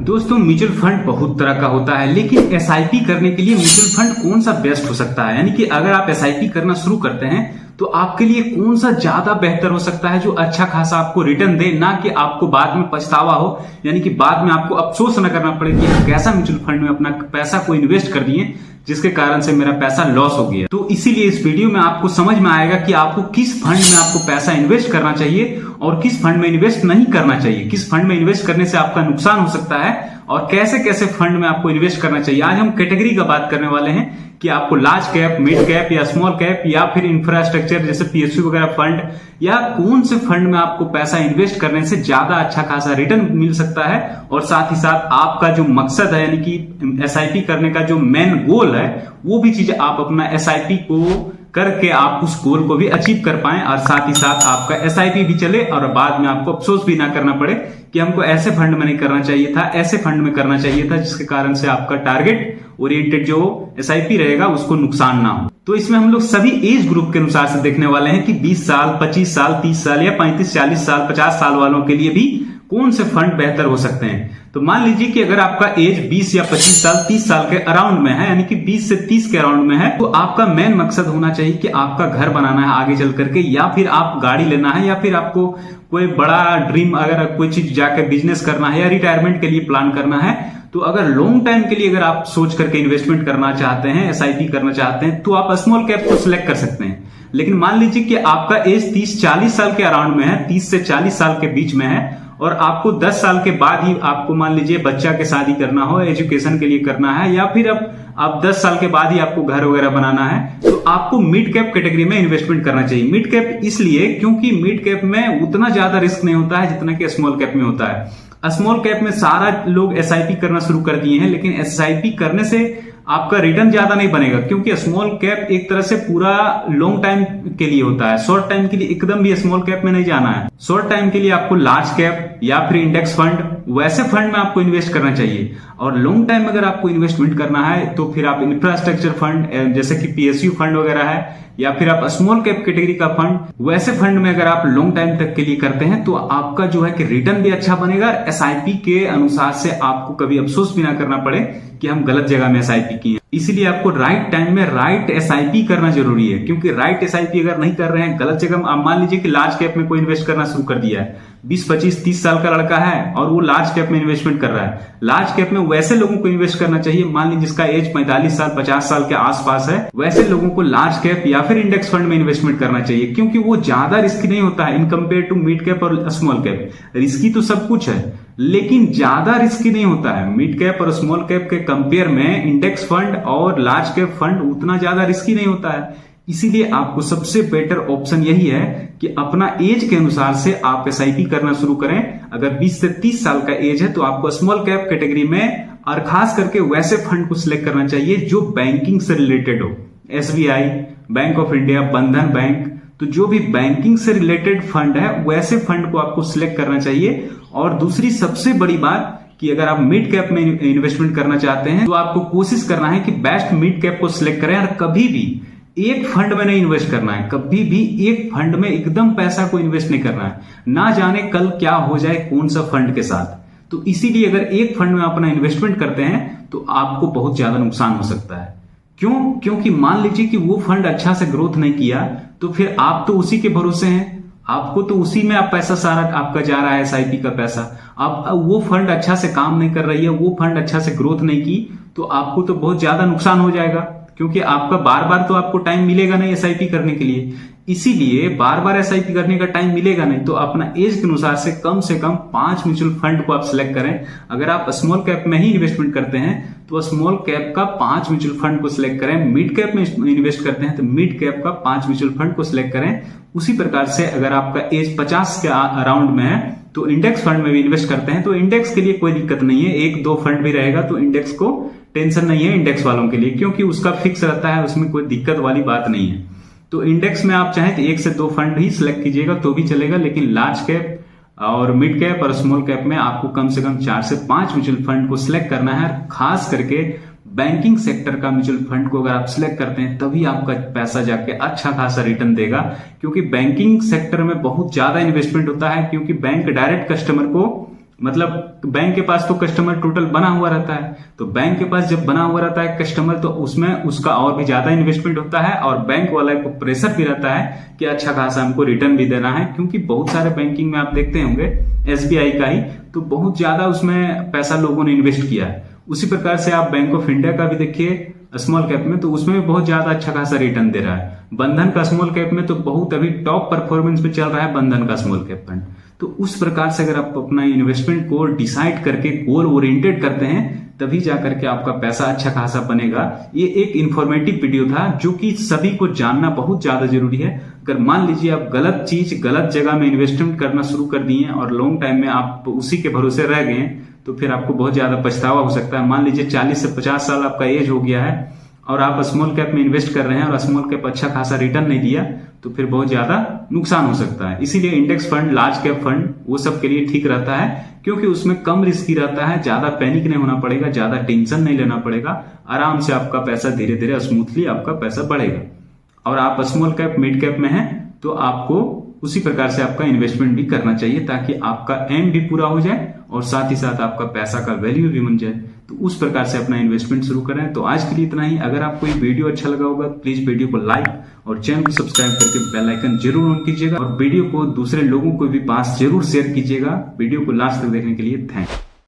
दोस्तों mutual fund बहुत तरह का होता है, लेकिन एसआईपी करने के लिए म्यूचुअल फंड कौन सा बेस्ट हो सकता है? यानी कि अगर आप एसआईपी करना शुरू करते हैं तो आपके लिए कौन सा ज्यादा बेहतर हो सकता है जो अच्छा खासा आपको रिटर्न दे, ना कि आपको बाद में पछतावा हो, यानी कि बाद में आपको अफसोस न करना पड़े कि कैसा म्यूचुअल फंड में अपना पैसा को इन्वेस्ट कर दिए जिसके कारण से मेरा पैसा लॉस हो गया। तो इसीलिए इस वीडियो में आपको समझ में आएगा कि आपको किस फंड में आपको पैसा इन्वेस्ट करना चाहिए और किस फंड में इन्वेस्ट नहीं करना चाहिए, किस फंड में इन्वेस्ट करने से आपका नुकसान हो सकता है और कैसे कैसे फंड में आपको इन्वेस्ट करना चाहिए। आज हम कैटेगरी का बात करने वाले हैं कि आपको लार्ज कैप, मिड कैप या स्मॉल कैप या फिर इंफ्रास्ट्रक्चर जैसे पीएसयू वगैरह फंड या कौन से फंड में आपको पैसा इन्वेस्ट करने से ज्यादा अच्छा खासा रिटर्न मिल सकता है और साथ ही साथ आपका जो मकसद है यानी कि एसआईपी करने का जो मेन गोल है वो भी चीज आप अपना एसआईपी को करके आप उस गोल को भी अचीव कर पाएं और साथ ही साथ आपका एसआईपी भी चले और बाद में आपको अफसोस भी ना करना पड़े कि हमको ऐसे फंड में नहीं करना चाहिए था, ऐसे फंड में करना चाहिए था, जिसके कारण से आपका टारगेट ओरिएंटेड जो एसआईपी रहेगा उसको नुकसान ना हो। तो इसमें हम लोग सभी एज ग्रुप के अनुसार से देखने वाले हैं कि 20 साल, 25 साल, 30 साल या 35, 40 साल, 50 साल वालों के लिए भी कौन से फंड बेहतर हो सकते हैं। तो मान लीजिए कि अगर आपका एज 20 या 25 साल, 30 साल के अराउंड में है, यानी कि 20 से 30 के अराउंड में है, तो आपका मेन मकसद होना चाहिए कि आपका घर बनाना है आगे चल करके, या फिर आप गाड़ी लेना है, या फिर आपको कोई बड़ा ड्रीम अगर कोई चीज जाकर बिजनेस करना है या रिटायरमेंट के लिए प्लान करना है। तो अगर लॉन्ग टाइम के लिए अगर आप सोच करके इन्वेस्टमेंट करना चाहते हैं, एसआईपी करना चाहते हैं, तो आप स्मॉल कैप को सिलेक्ट कर सकते हैं। लेकिन मान लीजिए कि आपका एज 30-40 साल के अराउंड में है, 30 से 40 साल के बीच में है और आपको 10 साल के बाद ही आपको मान लीजिए बच्चा के शादी करना हो, एजुकेशन के लिए करना है, या फिर अब आप 10 साल के बाद ही आपको घर वगैरह बनाना है, तो आपको मिड कैप कैटेगरी में इन्वेस्टमेंट करना चाहिए। मिड कैप इसलिए क्योंकि मिड कैप में उतना ज्यादा रिस्क नहीं होता है जितना कि स्मॉल कैप में होता है। स्मॉल कैप में सारा लोग एसआईपी करना शुरू कर दिए हैं, लेकिन एसआईपी करने से आपका रिटर्न ज्यादा नहीं बनेगा क्योंकि स्मॉल कैप एक तरह से पूरा लॉन्ग टाइम के लिए होता है। शॉर्ट टाइम के लिए एकदम भी स्मॉल कैप में नहीं जाना है। शॉर्ट टाइम के लिए आपको लार्ज कैप या फिर इंडेक्स फंड, वैसे फंड में आपको इन्वेस्ट करना चाहिए। और लॉन्ग टाइम अगर आपको इन्वेस्टमेंट करना है तो फिर आप इंफ्रास्ट्रक्चर फंड जैसे कि पीएसयू फंड वगैरह है, या फिर आप स्मॉल कैप कैटेगरी का फंड, वैसे फंड में अगर आप लॉन्ग टाइम तक के लिए करते हैं तो आपका जो है कि रिटर्न भी अच्छा बनेगा। एसआईपी के अनुसार से आपको कभी अफसोस भी ना करना पड़े कि हम गलत जगह में एसआईपी किए। इसीलिए आपको राइट टाइम में राइट एसआईपी करना जरूरी है, क्योंकि राइट एसआईपी अगर नहीं कर रहे हैं, गलत जगह आप मान लीजिए कि लार्ज कैप में कोई इन्वेस्ट करना शुरू कर दिया है, 20, 25, 30 साल का लड़का है और वो लार्ज कैप में इन्वेस्टमेंट कर रहा है। लार्ज कैप में वैसे लोगों को इन्वेस्ट करना चाहिए, मान लीजिए जिसका एज 45 साल, 50 साल के आसपास है, वैसे लोगों को लार्ज कैप या फिर इंडेक्स फंड में इन्वेस्टमेंट करना चाहिए, क्योंकि वो ज्यादा रिस्की नहीं होता है in compare to mid cap और स्मॉल कैप। रिस्की तो सब कुछ है लेकिन ज्यादा रिस्की नहीं होता है। मिड कैप और स्मॉल कैप के कंपेयर में इंडेक्स फंड और लार्ज कैप फंड उतना ज्यादा रिस्की नहीं होता है। इसीलिए आपको सबसे बेटर ऑप्शन यही है कि अपना एज के अनुसार से आप एसआईपी करना शुरू करें। अगर 20 से 30 साल का एज है तो आपको स्मॉल कैप कैटेगरी में और खास करके वैसे फंड को सिलेक्ट करना चाहिए जो बैंकिंग से रिलेटेड हो। एसबीआई, बैंक ऑफ इंडिया, बंधन बैंक, तो जो भी बैंकिंग से रिलेटेड फंड है वैसे फंड को आपको सिलेक्ट करना चाहिए। और दूसरी सबसे बड़ी बात कि अगर आप मिड कैप में इन्वेस्टमेंट करना चाहते हैं तो आपको कोशिश करना है कि बेस्ट मिड कैप को सिलेक्ट करें और कभी भी एक फंड में नहीं इन्वेस्ट करना है। कभी भी एक फंड में एकदम पैसा को इन्वेस्ट नहीं करना है, ना जाने कल क्या हो जाए कौन सा फंड के साथ। तो इसीलिए अगर एक फंड में अपना इन्वेस्टमेंट करते हैं तो आपको बहुत ज्यादा नुकसान हो सकता है। क्यों? क्योंकि मान लीजिए कि वो फंड अच्छा से ग्रोथ नहीं किया तो फिर आप तो उसी के भरोसे हैं, आपको तो उसी में आप पैसा सारा आपका जा रहा है, एसआईपी का पैसा। अब वो फंड अच्छा से काम नहीं कर रही है, वो फंड अच्छा से ग्रोथ नहीं की, तो आपको तो बहुत ज्यादा नुकसान हो जाएगा, क्योंकि आपका बार बार तो आपको टाइम मिलेगा नहीं एसआईपी करने के लिए। इसीलिए बार बार एसआईपी करने का टाइम मिलेगा नहीं, तो अपना एज के अनुसार से कम 5 म्यूचुअल फंड को आप सिलेक्ट करें। अगर आप स्मॉल कैप में ही इन्वेस्टमेंट करते हैं तो स्मॉल कैप का 5 म्यूचुअल फंड को सिलेक्ट करें। मिड कैप में इन्वेस्ट करते हैं तो मिड कैप का 5 म्यूचुअल फंड को सिलेक्ट करें। उसी प्रकार से अगर आपका एज 50 के अराउंड में है तो इंडेक्स फंड में भी इन्वेस्ट करते हैं तो इंडेक्स के लिए कोई दिक्कत नहीं है, 1-2 फंड भी रहेगा तो इंडेक्स को टेंशन नहीं है इंडेक्स वालों के लिए, क्योंकि उसका फिक्स रहता है, उसमें कोई दिक्कत वाली बात नहीं है। तो इंडेक्स में आप चाहें तो 1 से 2 फंड ही सिलेक्ट कीजिएगा तो भी चलेगा, लेकिन लार्ज कैप और मिड कैप और स्मॉल कैप में आपको कम से कम 4 से 5 म्यूचुअल फंड को सिलेक्ट करना है। खास करके बैंकिंग सेक्टर का म्यूचुअल फंड को अगर आप सिलेक्ट करते हैं तभी आपका पैसा जाके अच्छा खासा रिटर्न देगा, क्योंकि बैंकिंग सेक्टर में बहुत ज्यादा इन्वेस्टमेंट होता है, क्योंकि बैंक डायरेक्ट कस्टमर को मतलब बैंक के पास तो कस्टमर टोटल बना हुआ रहता है, तो बैंक के पास जब बना हुआ रहता है कस्टमर, तो उसमें उसका और भी ज्यादा इन्वेस्टमेंट होता है और बैंक वाला को प्रेशर भी रहता है कि अच्छा खासा हमको रिटर्न भी देना है, क्योंकि बहुत सारे बैंकिंग में आप देखते होंगे एसबीआई का ही तो बहुत ज्यादा उसमें पैसा लोगों ने इन्वेस्ट किया है। उसी प्रकार से आप बैंक ऑफ इंडिया का भी देखिए स्मॉल कैप में, तो उसमें भी बहुत ज्यादा अच्छा खासा रिटर्न दे रहा है। बंधन का स्मॉल कैप में तो बहुत अभी टॉप परफॉर्मेंस पे चल रहा है बंधन का स्मॉल कैप फंड। तो उस प्रकार से अगर आप अपना इन्वेस्टमेंट को डिसाइड करके गोल ओरिएंटेड करते हैं तभी जाकर के आपका पैसा अच्छा खासा बनेगा। ये एक इंफॉर्मेटिव वीडियो था जो कि सभी को जानना बहुत ज्यादा जरूरी है। अगर मान लीजिए आप गलत चीज गलत जगह में इन्वेस्टमेंट करना शुरू कर दिए और लॉन्ग टाइम में आप उसी के भरोसे रह गए तो फिर आपको बहुत ज्यादा पछतावा हो सकता है। मान लीजिए 40 से 50 साल आपका एज हो गया है और आप स्मॉल कैप में इन्वेस्ट कर रहे हैं और स्मॉल कैप अच्छा खासा रिटर्न नहीं दिया तो फिर बहुत ज्यादा नुकसान हो सकता है। इसीलिए index fund, large cap fund वो सब के लिए ठीक रहता है, क्योंकि उसमें कम रिस्की रहता है, ज्यादा पैनिक नहीं होना पड़ेगा, ज्यादा टेंशन नहीं लेना पड़ेगा, आराम से आपका पैसा धीरे धीरे स्मूथली आपका पैसा बढ़ेगा। और आप स्मॉल कैप मिड कैप में हैं तो आपको उसी प्रकार से आपका इन्वेस्टमेंट भी करना चाहिए ताकि आपका एम भी पूरा हो जाए और साथ ही साथ आपका पैसा का वैल्यू भी बन जाए। तो उस प्रकार से अपना इन्वेस्टमेंट शुरू करें। तो आज के लिए इतना ही। अगर आपको ये वीडियो अच्छा लगा होगा प्लीज वीडियो को लाइक और चैनल को सब्सक्राइब करके बेल आइकन जरूर ऑन कीजिएगा और वीडियो को दूसरे लोगों को भी पास जरूर शेयर कीजिएगा। वीडियो को लास्ट तक देखने के लिए थैंक्स।